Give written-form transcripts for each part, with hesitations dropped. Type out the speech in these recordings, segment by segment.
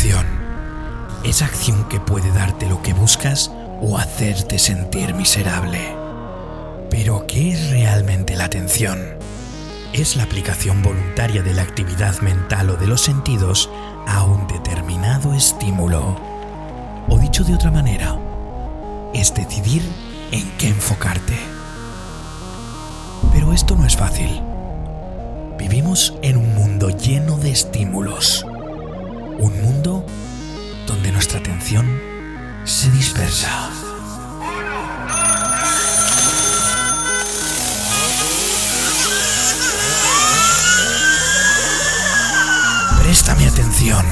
atención. Esa acción que puede darte lo que buscas o hacerte sentir miserable. Pero, ¿qué es realmente la atención? Es la aplicación voluntaria de la actividad mental o de los sentidos a un determinado estímulo. O dicho de otra manera, es decidir en qué enfocarte. Pero esto no es fácil. Vivimos en un mundo lleno de estímulos. Un mundo donde nuestra atención se dispersa. Préstame atención.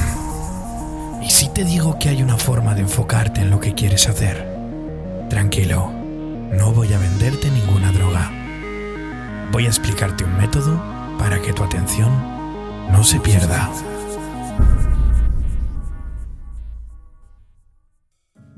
¿Y si te digo que hay una forma de enfocarte en lo que quieres hacer? Tranquilo, no voy a venderte ninguna droga. Voy a explicarte un método para que tu atención no se pierda.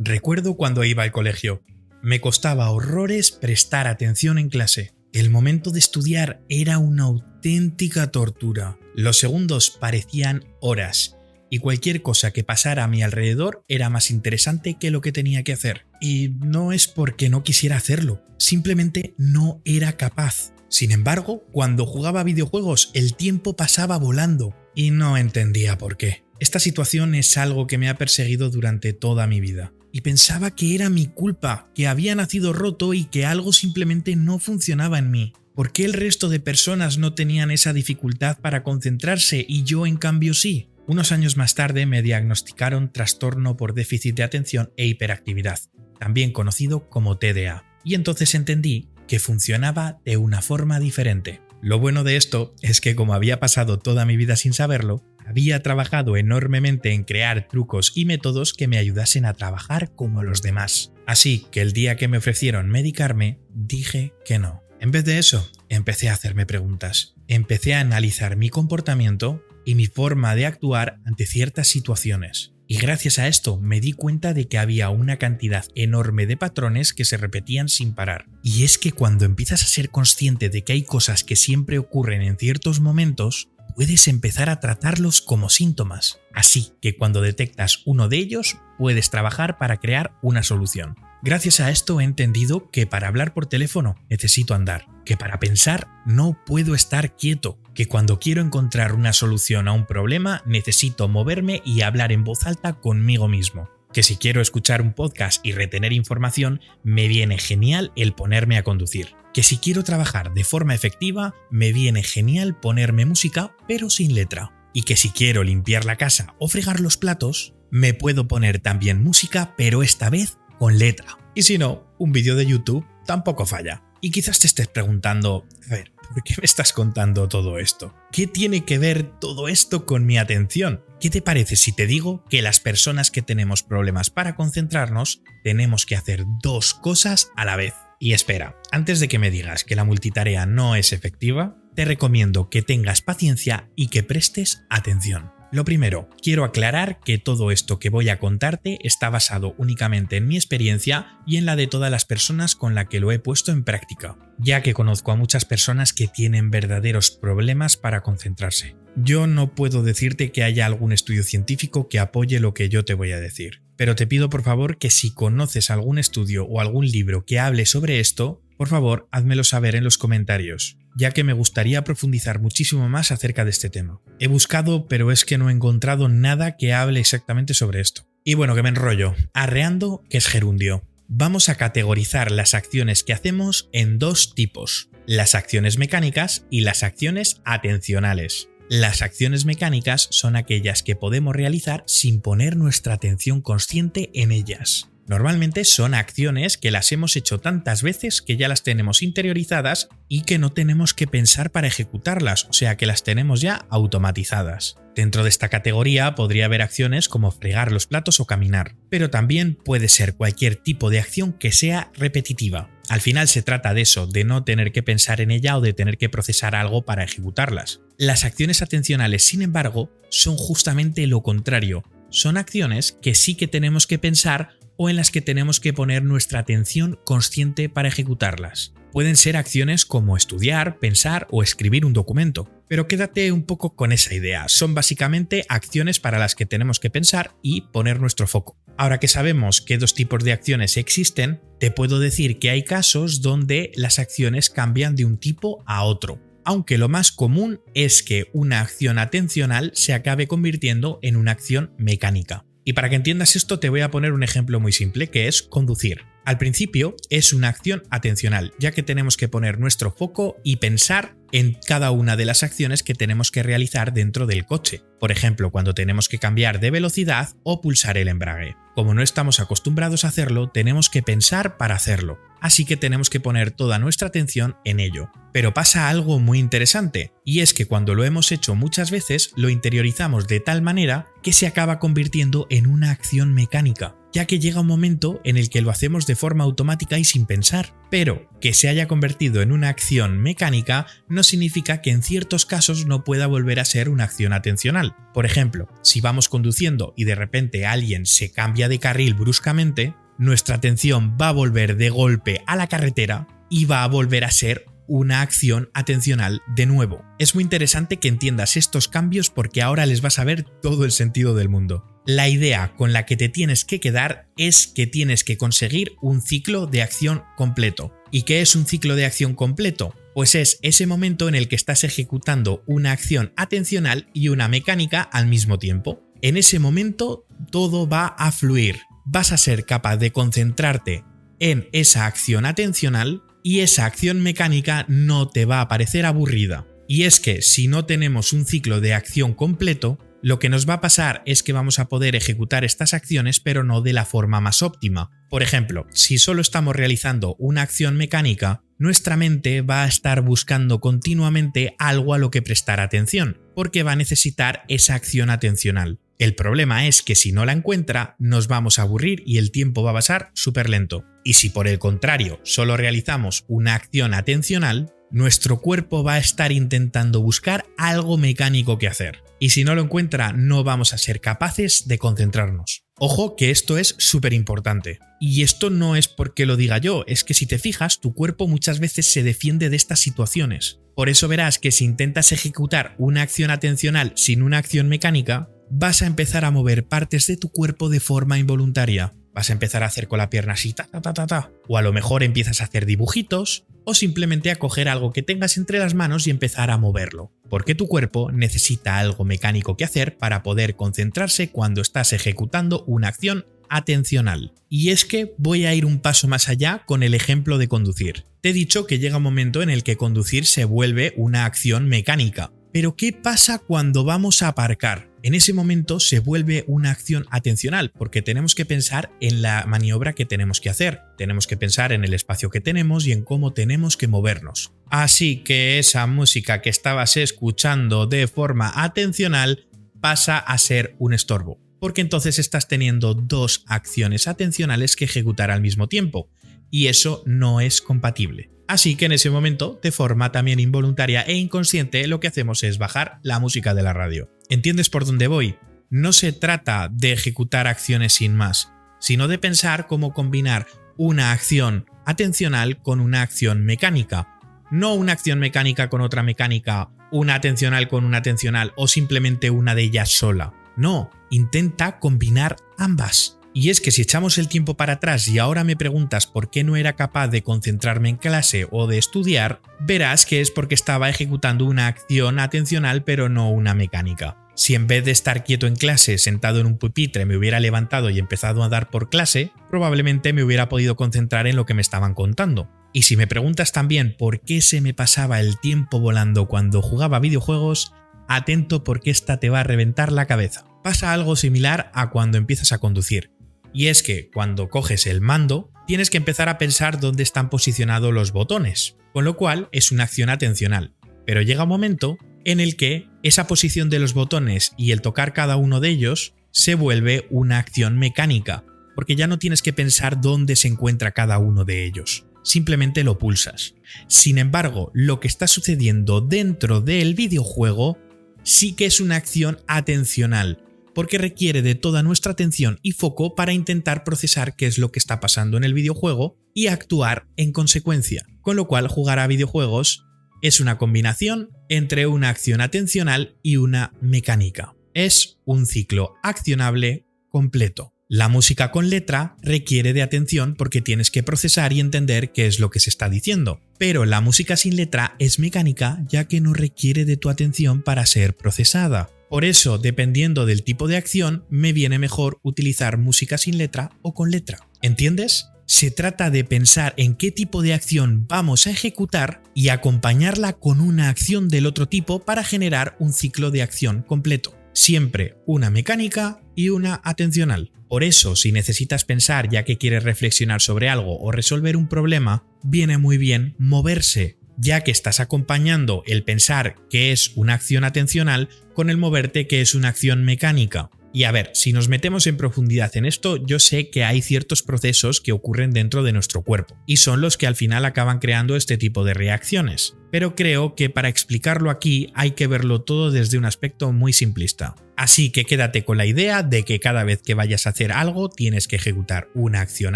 Recuerdo cuando iba al colegio. Me costaba horrores prestar atención en clase. El momento de estudiar era una auténtica tortura. Los segundos parecían horas y cualquier cosa que pasara a mi alrededor era más interesante que lo que tenía que hacer. Y no es porque no quisiera hacerlo, simplemente no era capaz. Sin embargo, cuando jugaba videojuegos el tiempo pasaba volando y no entendía por qué. Esta situación es algo que me ha perseguido durante toda mi vida. Y pensaba que era mi culpa, que había nacido roto y que algo simplemente no funcionaba en mí. ¿Por qué el resto de personas no tenían esa dificultad para concentrarse y yo en cambio sí? Unos años más tarde me diagnosticaron trastorno por déficit de atención e hiperactividad, también conocido como TDA. Y entonces entendí que funcionaba de una forma diferente. Lo bueno de esto es que como había pasado toda mi vida sin saberlo, había trabajado enormemente en crear trucos y métodos que me ayudasen a trabajar como los demás. Así que el día que me ofrecieron medicarme, dije que no. En vez de eso, empecé a hacerme preguntas. Empecé a analizar mi comportamiento y mi forma de actuar ante ciertas situaciones. Y gracias a esto me di cuenta de que había una cantidad enorme de patrones que se repetían sin parar. Y es que cuando empiezas a ser consciente de que hay cosas que siempre ocurren en ciertos momentos, puedes empezar a tratarlos como síntomas. Así que cuando detectas uno de ellos, puedes trabajar para crear una solución. Gracias a esto he entendido que para hablar por teléfono necesito andar, que para pensar no puedo estar quieto, que cuando quiero encontrar una solución a un problema necesito moverme y hablar en voz alta conmigo mismo, que si quiero escuchar un podcast y retener información me viene genial el ponerme a conducir, que si quiero trabajar de forma efectiva me viene genial ponerme música pero sin letra, y que si quiero limpiar la casa o fregar los platos me puedo poner también música pero esta vez con letra. Y si no, un vídeo de YouTube tampoco falla. Y quizás te estés preguntando, a ver, ¿por qué me estás contando todo esto? ¿Qué tiene que ver todo esto con mi atención? ¿Qué te parece si te digo que las personas que tenemos problemas para concentrarnos tenemos que hacer dos cosas a la vez? Y espera, antes de que me digas que la multitarea no es efectiva, te recomiendo que tengas paciencia y que prestes atención. Lo primero, quiero aclarar que todo esto que voy a contarte está basado únicamente en mi experiencia y en la de todas las personas con las que lo he puesto en práctica, ya que conozco a muchas personas que tienen verdaderos problemas para concentrarse. Yo no puedo decirte que haya algún estudio científico que apoye lo que yo te voy a decir, pero te pido por favor que si conoces algún estudio o algún libro que hable sobre esto, por favor, házmelo saber en los comentarios, ya que me gustaría profundizar muchísimo más acerca de este tema. He buscado, pero es que no he encontrado nada que hable exactamente sobre esto. Y bueno, que me enrollo. Arreando, que es gerundio. Vamos a categorizar las acciones que hacemos en dos tipos: las acciones mecánicas y las acciones atencionales. Las acciones mecánicas son aquellas que podemos realizar sin poner nuestra atención consciente en ellas. Normalmente son acciones que las hemos hecho tantas veces que ya las tenemos interiorizadas y que no tenemos que pensar para ejecutarlas, o sea que las tenemos ya automatizadas. Dentro de esta categoría podría haber acciones como fregar los platos o caminar, pero también puede ser cualquier tipo de acción que sea repetitiva. Al final se trata de eso, de no tener que pensar en ella o de tener que procesar algo para ejecutarlas. Las acciones atencionales, sin embargo, son justamente lo contrario. Son acciones que sí que tenemos que pensar o en las que tenemos que poner nuestra atención consciente para ejecutarlas. pueden ser acciones como estudiar, pensar o escribir un documento. Pero quédate un poco con esa idea, son básicamente acciones para las que tenemos que pensar y poner nuestro foco. Ahora que sabemos qué dos tipos de acciones existen, te puedo decir que hay casos donde las acciones cambian de un tipo a otro, aunque lo más común es que una acción atencional se acabe convirtiendo en una acción mecánica. Y para que entiendas esto te voy a poner un ejemplo muy simple, que es conducir. Al principio es una acción atencional, ya que tenemos que poner nuestro foco y pensar en cada una de las acciones que tenemos que realizar dentro del coche. Por ejemplo, cuando tenemos que cambiar de velocidad o pulsar el embrague. Como no estamos acostumbrados a hacerlo, tenemos que pensar para hacerlo. Así que tenemos que poner toda nuestra atención en ello. Pero pasa algo muy interesante, y es que cuando lo hemos hecho muchas veces, lo interiorizamos de tal manera que se acaba convirtiendo en una acción mecánica, ya que llega un momento en el que lo hacemos de forma automática y sin pensar. Pero que se haya convertido en una acción mecánica no significa que en ciertos casos no pueda volver a ser una acción atencional. Por ejemplo, si vamos conduciendo y de repente alguien se cambia de carril bruscamente, nuestra atención va a volver de golpe a la carretera y va a volver a ser una acción atencional de nuevo. Es muy interesante que entiendas estos cambios porque ahora les vas a ver todo el sentido del mundo. La idea con la que te tienes que quedar es que tienes que conseguir un ciclo de acción completo. ¿Y qué es un ciclo de acción completo? Pues es ese momento en el que estás ejecutando una acción atencional y una mecánica al mismo tiempo. En ese momento todo va a fluir. Vas a ser capaz de concentrarte en esa acción atencional y esa acción mecánica no te va a parecer aburrida. Y es que si no tenemos un ciclo de acción completo, lo que nos va a pasar es que vamos a poder ejecutar estas acciones pero no de la forma más óptima. Por ejemplo, si solo estamos realizando una acción mecánica, nuestra mente va a estar buscando continuamente algo a lo que prestar atención, porque va a necesitar esa acción atencional. El problema es que si no la encuentra, nos vamos a aburrir y el tiempo va a pasar súper lento. Y si por el contrario solo realizamos una acción atencional, nuestro cuerpo va a estar intentando buscar algo mecánico que hacer. Y si no lo encuentra, no vamos a ser capaces de concentrarnos. Ojo que esto es súper importante. Y esto no es porque lo diga yo, es que si te fijas, tu cuerpo muchas veces se defiende de estas situaciones. Por eso verás que si intentas ejecutar una acción atencional sin una acción mecánica, vas a empezar a mover partes de tu cuerpo de forma involuntaria. Vas a empezar a hacer con la pierna así, ta, ta, ta, ta, ta. O a lo mejor empiezas a hacer dibujitos, o simplemente a coger algo que tengas entre las manos y empezar a moverlo. Porque tu cuerpo necesita algo mecánico que hacer para poder concentrarse cuando estás ejecutando una acción atencional. Y es que voy a ir un paso más allá con el ejemplo de conducir. Te he dicho que llega un momento en el que conducir se vuelve una acción mecánica. Pero ¿qué pasa cuando vamos a aparcar? En ese momento se vuelve una acción atencional porque tenemos que pensar en la maniobra que tenemos que hacer, tenemos que pensar en el espacio que tenemos y en cómo tenemos que movernos. Así que esa música que estabas escuchando de forma atencional pasa a ser un estorbo, porque entonces estás teniendo dos acciones atencionales que ejecutar al mismo tiempo, y eso no es compatible. Así que en ese momento, de forma también involuntaria e inconsciente, lo que hacemos es bajar la música de la radio. ¿Entiendes por dónde voy? No se trata de ejecutar acciones sin más, sino de pensar cómo combinar una acción atencional con una acción mecánica. No una acción mecánica con otra mecánica, una atencional con una atencional o simplemente una de ellas sola. No, intenta combinar ambas. Y es que si echamos el tiempo para atrás y ahora me preguntas por qué no era capaz de concentrarme en clase o de estudiar, verás que es porque estaba ejecutando una acción atencional pero no una mecánica. Si en vez de estar quieto en clase, sentado en un pupitre, me hubiera levantado y empezado a dar por clase, probablemente me hubiera podido concentrar en lo que me estaban contando. Y si me preguntas también por qué se me pasaba el tiempo volando cuando jugaba videojuegos, atento porque esta te va a reventar la cabeza. Pasa algo similar a cuando empiezas a conducir. Y es que cuando coges el mando, tienes que empezar a pensar dónde están posicionados los botones, con lo cual es una acción atencional. Pero llega un momento en el que esa posición de los botones y el tocar cada uno de ellos se vuelve una acción mecánica, porque ya no tienes que pensar dónde se encuentra cada uno de ellos. Simplemente lo pulsas. Sin embargo, lo que está sucediendo dentro del videojuego sí que es una acción atencional, porque requiere de toda nuestra atención y foco para intentar procesar qué es lo que está pasando en el videojuego y actuar en consecuencia. Con lo cual, jugar a videojuegos es una combinación entre una acción atencional y una mecánica. Es un ciclo accionable completo. La música con letra requiere de atención porque tienes que procesar y entender qué es lo que se está diciendo. Pero la música sin letra es mecánica ya que no requiere de tu atención para ser procesada. Por eso, dependiendo del tipo de acción, me viene mejor utilizar música sin letra o con letra. ¿Entiendes? Se trata de pensar en qué tipo de acción vamos a ejecutar y acompañarla con una acción del otro tipo para generar un ciclo de acción completo. Siempre una mecánica y una atencional. Por eso, si necesitas pensar ya que quieres reflexionar sobre algo o resolver un problema, viene muy bien moverse, ya que estás acompañando el pensar que es una acción atencional con el moverte que es una acción mecánica. Y a ver, si nos metemos en profundidad en esto, yo sé que hay ciertos procesos que ocurren dentro de nuestro cuerpo y son los que al final acaban creando este tipo de reacciones. Pero creo que para explicarlo aquí hay que verlo todo desde un aspecto muy simplista. Así que quédate con la idea de que cada vez que vayas a hacer algo tienes que ejecutar una acción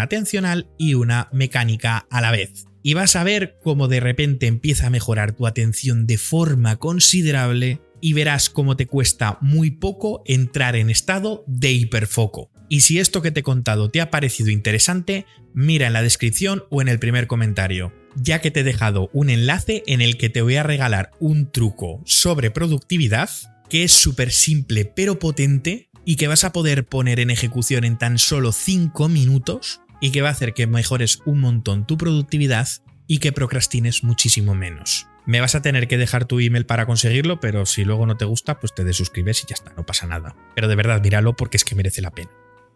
atencional y una mecánica a la vez. Y vas a ver cómo de repente empieza a mejorar tu atención de forma considerable y verás cómo te cuesta muy poco entrar en estado de hiperfoco. Y si esto que te he contado te ha parecido interesante, mira en la descripción o en el primer comentario, ya que te he dejado un enlace en el que te voy a regalar un truco sobre productividad que es súper simple pero potente y que vas a poder poner en ejecución en tan solo 5 minutos y que va a hacer que mejores un montón tu productividad y que procrastines muchísimo menos. Me vas a tener que dejar tu email para conseguirlo, pero si luego no te gusta, pues te desuscribes y ya está, no pasa nada. Pero de verdad, míralo porque es que merece la pena.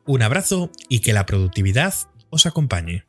Un abrazo y que la productividad os acompañe.